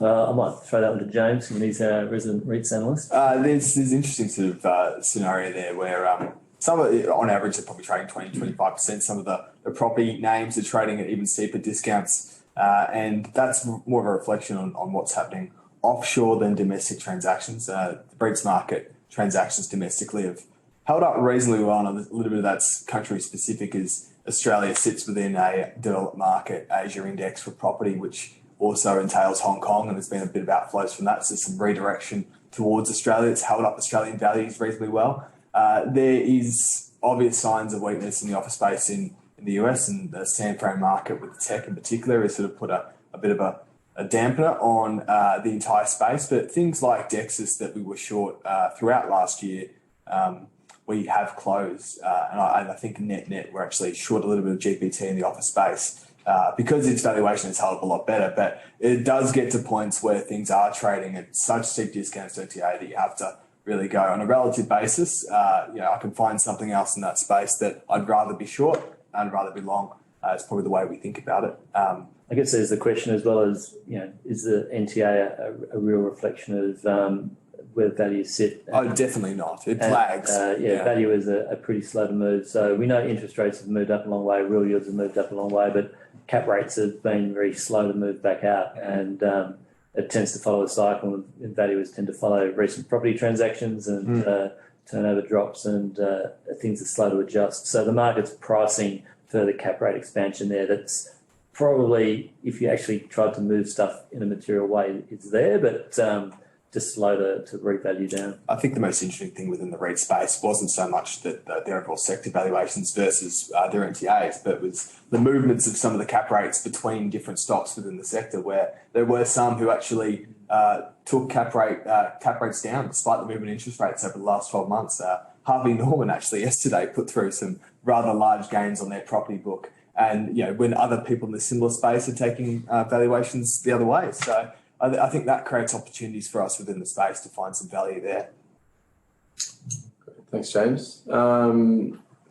B: I might throw that one to James, and he's our resident REITs analyst.
C: There's interesting sort of scenario there where some of it, on average, they're probably trading 20-25%. Some of the property names are trading at even steeper discounts. And that's more of a reflection on what's happening offshore than domestic transactions. The REITs market transactions domestically have held up reasonably well, and a little bit of that's country specific as Australia sits within a developed market Asia index for property, which also entails Hong Kong, and there's been a bit of outflows from that, so some redirection towards Australia. It's held up Australian values reasonably well. There is obvious signs of weakness in the office space in the US, and the Sanfran market with tech in particular has sort of put a bit of a dampener on the entire space. But things like Dexus that we were short throughout last year, we have closed. And I think net we're actually short a little bit of GPT in the office space because its valuation has held up a lot better. But it does get to points where things are trading at such steep discounts to NTA that you have to really go on a relative basis. I can find something else in that space that I'd rather be short and rather be long. It's probably the way we think about it.
B: I guess there's the question as well as, is the NTA a real reflection of where values sit?
C: Oh, definitely not. It lags.
B: Value is a pretty slow to move. So we know interest rates have moved up a long way, real yields have moved up a long way, but cap rates have been very slow to move back out, and it tends to follow a cycle, and valuers tend to follow recent property transactions and turnover drops, and things are slow to adjust. So the market's pricing further cap rate expansion there. That's probably, if you actually tried to move stuff in a material way, it's there, but just slow to revalue down.
C: I think the most interesting thing within the REIT space wasn't so much that the overall sector valuations versus their NTAs, but was the movements of some of the cap rates between different stocks within the sector, where there were some who actually took cap rates down despite the movement in interest rates over the last 12 months. Harvey Norman actually yesterday put through some rather large gains on their property book, and when other people in the similar space are taking valuations the other way. So I think that creates opportunities for us within the space to find some value there.
A: Thanks, James.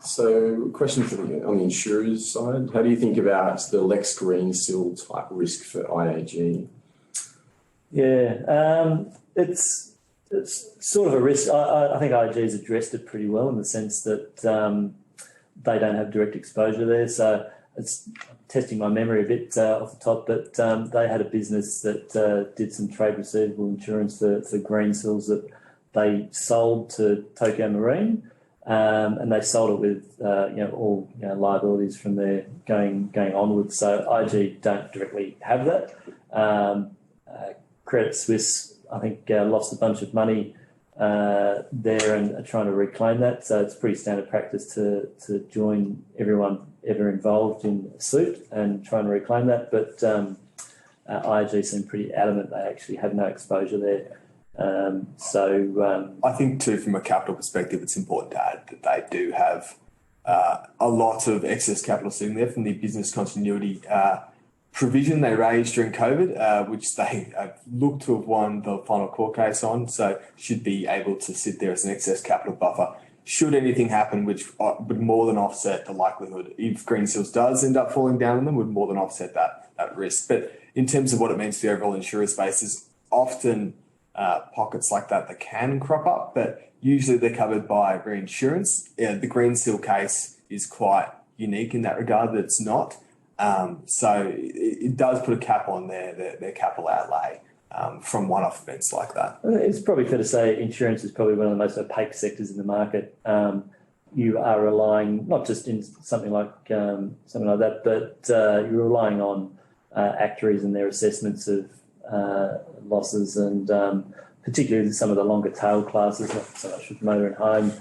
A: So question on the insurers side. How do you think about the Lex Greensill type risk for IAG?
B: Yeah, it's sort of a risk. I think IAG's addressed it pretty well in the sense that they don't have direct exposure there. So it's testing my memory a bit off the top, but they had a business that did some trade receivable insurance for Greensills that they sold to Tokyo Marine, and they sold it with all liabilities from there going onwards. So IAG don't directly have that. Credit Suisse, I think, lost a bunch of money there and are trying to reclaim that. So it's pretty standard practice to join everyone ever involved in a suit and try and reclaim that. But IAG seemed pretty adamant they actually have no exposure there.
C: I think too, from a capital perspective, it's important to add that they do have a lot of excess capital sitting there from the business continuity provision they raised during COVID, which they look to have won the final court case on, so should be able to sit there as an excess capital buffer should anything happen, which would more than offset the likelihood, if Greensill does end up falling down on them, would more than offset that risk. But in terms of what it means to the overall insurer space, there's often pockets like that can crop up, but usually they're covered by reinsurance. The Greensill case is quite unique in that regard, that it's not. So it does put a cap on their capital outlay from one-off events like that.
B: It's probably fair to say insurance is probably one of the most opaque sectors in the market. You are relying not just in something like that, but you're relying on actuaries and their assessments of losses, and particularly some of the longer tail classes, not so much with motor and home.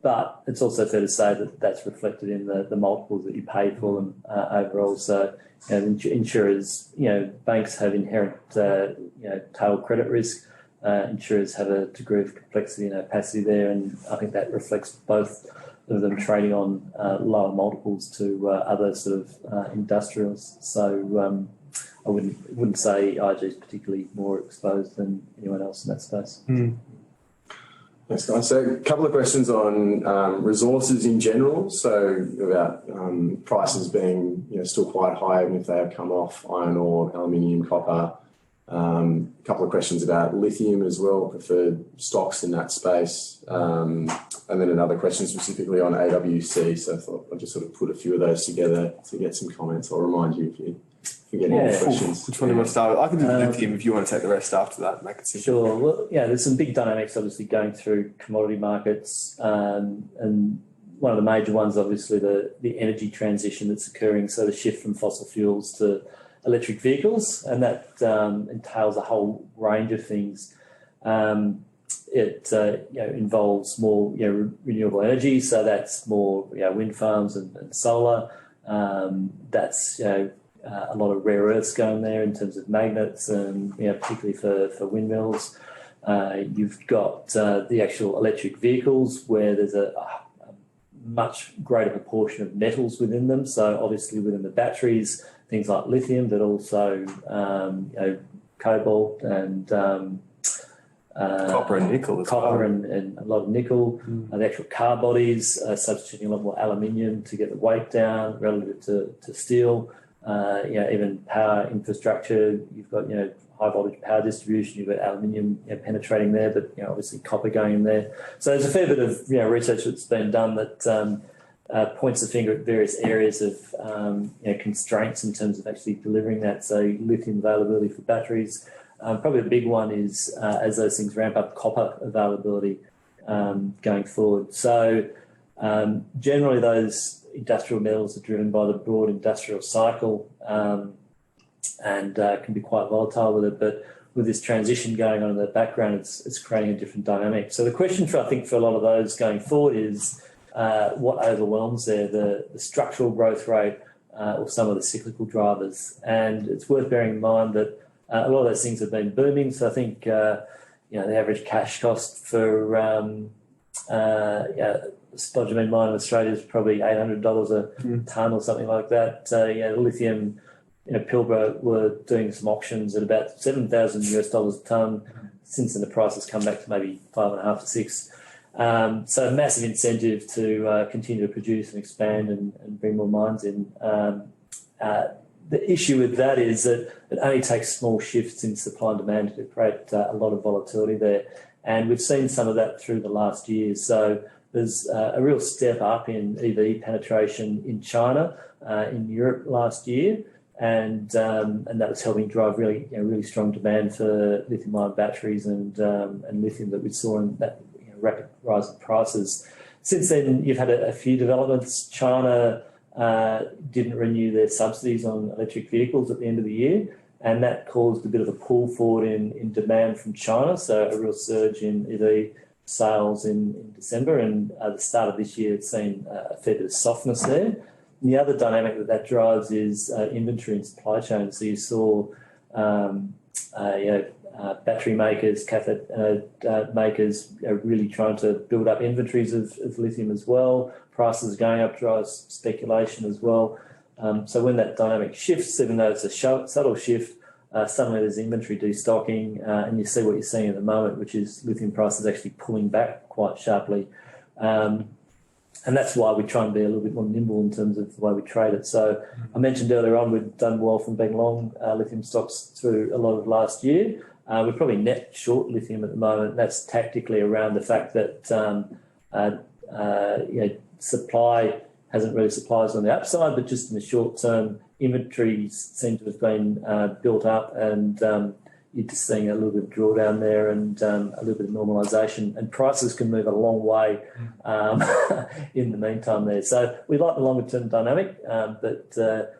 B: But it's also fair to say that that's reflected in the multiples that you pay for them overall. So, insurers, banks have inherent, tail credit risk. Insurers have a degree of complexity and opacity there, and I think that reflects both of them trading on lower multiples to other sort of industrials. So I wouldn't say IG is particularly more exposed than anyone else in that space.
A: Thanks, guys. So a couple of questions on resources in general. So about prices being still quite high, even if they have come off: iron ore, aluminium, copper. A couple of questions about lithium as well, preferred stocks in that space. And then another question specifically on AWC. So I thought I'd just sort of put a few of those together to get some comments. I'll remind you if you get any questions.
C: Which one do you want to start with? I can do lithium if you want to take the rest after that. Make it simple.
B: Sure. Well, there's some big dynamics obviously going through commodity markets, and one of the major ones, obviously, the energy transition that's occurring. So the shift from fossil fuels to electric vehicles, and that entails a whole range of things. It involves more renewable energy, so that's more wind farms and solar. That's a lot of rare earths going there in terms of magnets, and particularly for windmills. You've got the actual electric vehicles, where there's a much greater proportion of metals within them. So obviously within the batteries, things like lithium, but also cobalt and
C: copper and nickel as well.
B: And a lot of nickel. The actual car bodies substituting a lot more aluminium to get the weight down relative to steel. Even power infrastructure, you've got high voltage power distribution, you've got aluminium penetrating there, but obviously copper going in there. So there's a fair bit of research that's been done that points the finger at various areas of constraints in terms of actually delivering that. So lithium availability for batteries. Probably the big one is as those things ramp up, copper availability going forward. So generally those industrial metals are driven by the broad industrial cycle and can be quite volatile with it. But with this transition going on in the background, it's creating a different dynamic. So the question for a lot of those going forward is what overwhelms there, the structural growth rate or some of the cyclical drivers. And it's worth bearing in mind that a lot of those things have been booming. So I think the average cash cost for spodumene mine in Australia is probably $800 a tonne or something like that. The lithium, Pilbara were doing some auctions at about $7,000 a tonne. Since then, the price has come back to maybe 5.5 to 6. So a massive incentive to continue to produce and expand and bring more mines in. The issue with that is that it only takes small shifts in supply and demand to create a lot of volatility there. And we've seen some of that through the last year. So there's a real step up in EV penetration in China, in Europe last year, and that was helping drive really strong demand for lithium-ion batteries and lithium that we saw in that rapid rise in prices. Since then, you've had a few developments. China didn't renew their subsidies on electric vehicles at the end of the year, and that caused a bit of a pull forward in demand from China, so a real surge in EV sales in December, and at the start of this year it's seen a fair bit of softness there. And the other dynamic that drives is inventory and supply chain. So you saw battery makers, cathode makers really trying to build up inventories of lithium as well. Prices going up drives speculation as well. So when that dynamic shifts, even though it's a subtle shift, suddenly there's inventory destocking, and you see what you're seeing at the moment, which is lithium prices actually pulling back quite sharply. And that's why we try and be a little bit more nimble in terms of the way we trade it. So I mentioned earlier on, we've done well from being long lithium stocks through a lot of last year. We're probably net short lithium at the moment. That's tactically around the fact that supply hasn't really surprised on the upside, but just in the short term, inventories seem to have been built up, and you're just seeing a little bit of drawdown there and a little bit of normalisation. And prices can move a long way in the meantime there. So we like the longer term dynamic, but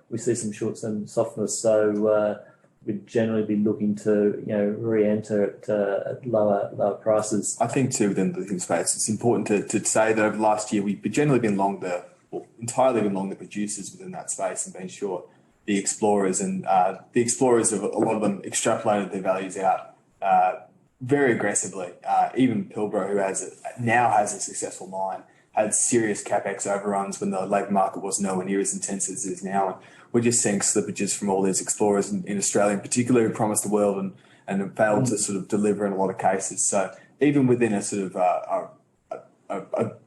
B: we see some short term softness. So we'd generally be looking to re-enter at lower prices.
C: I think too within the lithium space, it's important to say that over the last year we've generally been long entirely been long the producers within that space and been short the explorers, and the explorers have a lot of them extrapolated their values out very aggressively. Even Pilbara, who now has a successful mine, had serious capex overruns when the labour market was nowhere near as intense as it is now. And we're just seeing slippages from all these explorers in Australia, in particular, who promised the world and have failed to sort of deliver in a lot of cases. So even within a sort of a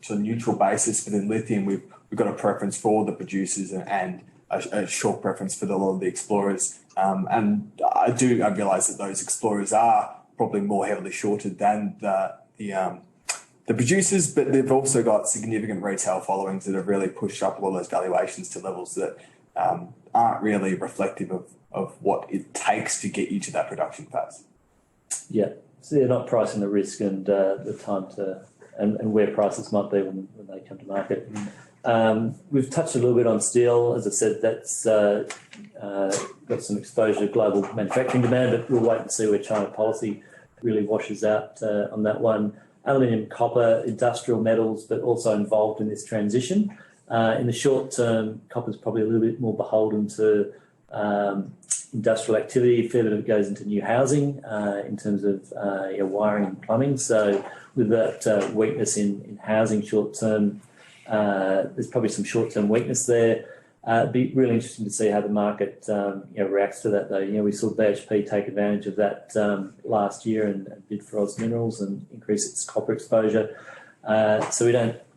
C: sort of neutral basis within lithium, we've got a preference for the producers and a short preference for a lot of the explorers. And I realise that those explorers are probably more heavily shorted than the producers, but they've also got significant retail followings that have really pushed up a lot of those valuations to levels that aren't really reflective of what it takes to get you to that production phase.
B: Yeah, so they're not pricing the risk and the time to and where prices might be when they come to market. We've touched a little bit on steel. As I said, that's got some exposure to global manufacturing demand, but we'll wait and see where China policy really washes out on that one. Aluminium, copper, industrial metals, but also involved in this transition. In the short term, copper's probably a little bit more beholden to industrial activity. A fair bit of it goes into new housing in terms of wiring and plumbing. So with that weakness in housing short term, there's probably some short-term weakness there. It'd be really interesting to see how the market reacts to that, though. We saw BHP take advantage of that last year and bid for Oz Minerals and increase its copper exposure. So we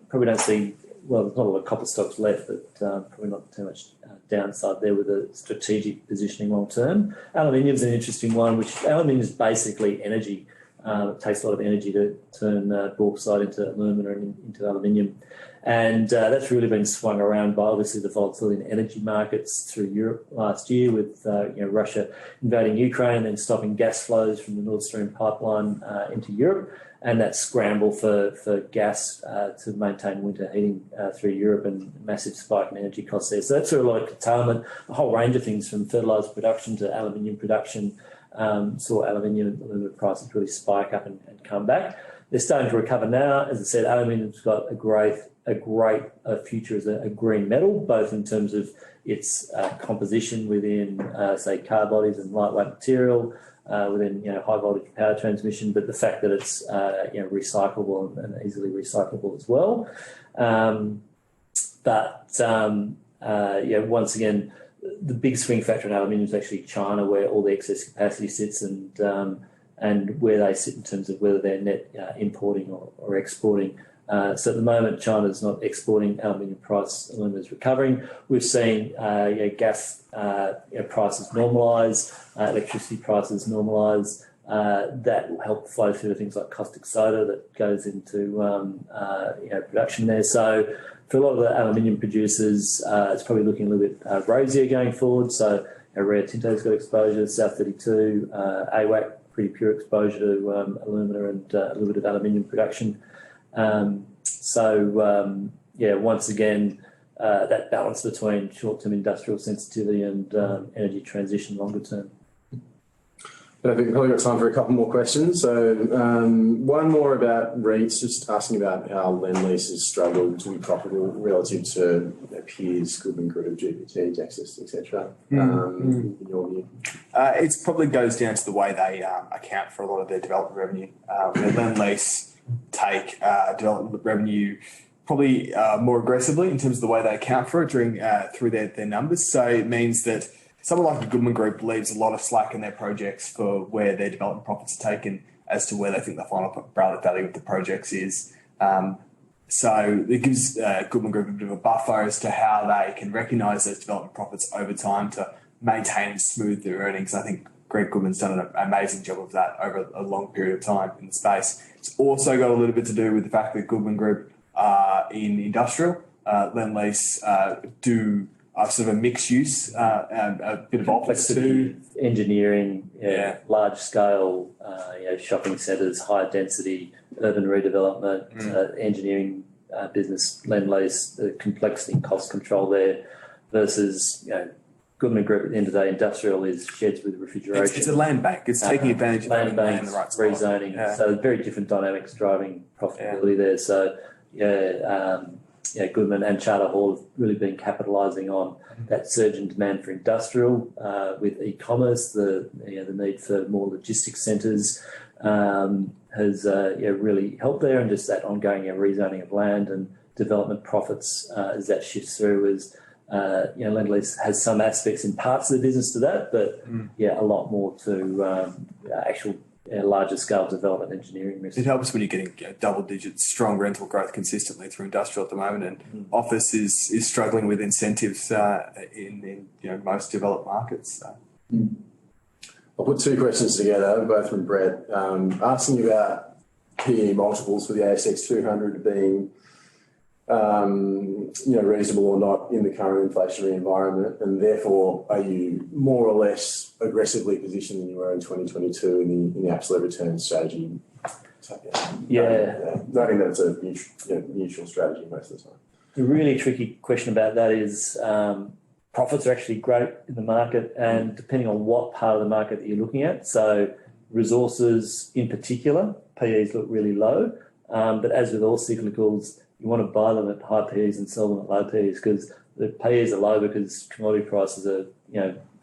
B: probably don't see, well, there's not a lot of copper stocks left, but probably not too much downside there with a strategic positioning long term. Aluminium's an interesting one, which aluminium is basically energy. It takes a lot of energy to turn bauxite into alumina and into aluminium. And that's really been swung around by obviously the volatility in energy markets through Europe last year with Russia invading Ukraine and then stopping gas flows from the Nord Stream pipeline into Europe, and that scramble for gas to maintain winter heating through Europe and massive spike in energy costs there. So that's a lot of curtailment, a whole range of things from fertiliser production to aluminium production. Saw aluminium and alumina prices really spike up and come back. They're starting to recover now. As I said, aluminium's got a great future as a green metal, both in terms of its composition within, say, car bodies and lightweight material, within high voltage power transmission, but the fact that it's recyclable and easily recyclable as well. Once again, the big swing factor in aluminium is actually China, where all the excess capacity sits and where they sit in terms of whether they're net importing or exporting. So at the moment, China's not exporting. Aluminium price, alumina is recovering. We've seen gas prices normalise, electricity prices normalise. That will help flow through to things like caustic soda that goes into production there. So for a lot of the aluminium producers, it's probably looking a little bit rosier going forward. So Rio Tinto's got exposure, South32, AWAC, pretty pure exposure to alumina and a little bit of aluminium production. Once again, that balance between short-term industrial sensitivity and energy transition longer term.
A: I think we've probably got time for a couple more questions. So one more about REITs, just asking about how Lendlease has struggled to be profitable relative to their peers, Goodman Group, GPT, Dexus, etc. In your view?
C: It probably goes down to the way they account for a lot of their development revenue. Lendlease take development revenue probably more aggressively in terms of the way they account for it through their numbers. So it means that someone like the Goodman Group leaves a lot of slack in their projects for where their development profits are taken as to where they think the final value of the projects is. So it gives Goodman Group a bit of a buffer as to how they can recognise those development profits over time to maintain and smooth their earnings. I think Greg Goodman's done an amazing job of that over a long period of time in the space. It's also got a little bit to do with the fact that Goodman Group in industrial, Lend-Lease do sort of a mixed use, a bit of office too.
B: Engineering, large scale, shopping centres, high density, urban redevelopment, engineering business, Lend-Lease, the complexity and cost control there versus, Goodman Group at the end of the day, industrial is sheds with refrigeration.
C: It's a land bank. It's taking advantage of
B: land banks,
C: in the right
B: spot. Rezoning. Yeah. So very different dynamics driving profitability there. So Goodman and Charter Hall have really been capitalising on that surge in demand for industrial with e-commerce. The need for more logistics centres has really helped there, and just that ongoing rezoning of land and development profits as that shifts through as. Lend-Lease has some aspects in parts of the business to that, but a lot more to actual larger scale development engineering risk.
C: It helps when you're getting double-digit strong rental growth consistently through industrial at the moment, and office is struggling with incentives in most developed markets. So.
A: I'll put two questions together, both from Brett, asking you about PE multiples for the ASX 200 being reasonable or not in the current inflationary environment, and therefore are you more or less aggressively positioned than you were in 2022 in the absolute return strategy? Noting that it's a neutral strategy most of the time.
B: The really tricky question about that is profits are actually great in the market, and depending on what part of the market that you're looking at. So resources in particular, PEs look really low, but as with all cyclicals, you want to buy them at high PEs and sell them at low PEs, because the PEs are low because commodity prices are,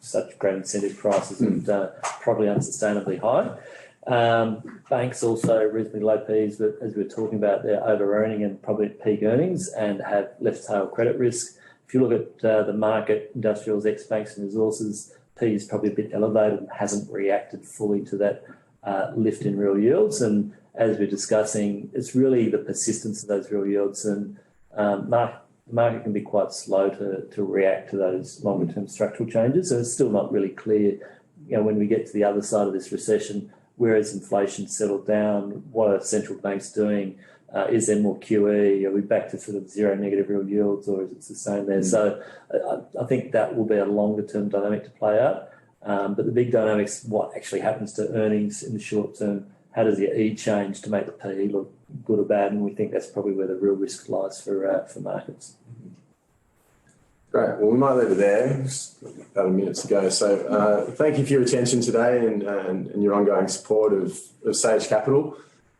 B: such great incentive prices and probably unsustainably high. Banks also reasonably low PEs, but as we were talking about, they're over-earning and probably at peak earnings and have left tail credit risk. If you look at the market, industrials, ex-banks and resources, PE is probably a bit elevated and hasn't reacted fully to that lift in real yields. And as we're discussing, it's really the persistence of those real yields, and the market can be quite slow to react to those longer term structural changes. And it's still not really clear, when we get to the other side of this recession, where has inflation settled down? What are central banks doing? Is there more QE? Are we back to sort of zero negative real yields, or is it the same there? So I think that will be a longer term dynamic to play out. But the big dynamics, what actually happens to earnings in the short term, how does your E change to make the PE look good or bad? And we think that's probably where the real risk lies for markets.
A: Great. Well, we might leave it there. Just about a minute to go. So thank you for your attention today and your ongoing support of Sage Capital.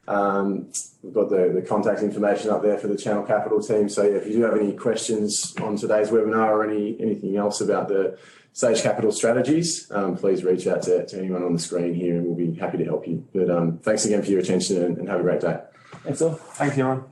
A: We've got the contact information up there for the Channel Capital team. So if you do have any questions on today's webinar or anything else about the Sage Capital strategies, please reach out to anyone on the screen here and we'll be happy to help you. But thanks again for your attention and have a great day.
B: Thanks all.
C: Thank you, everyone.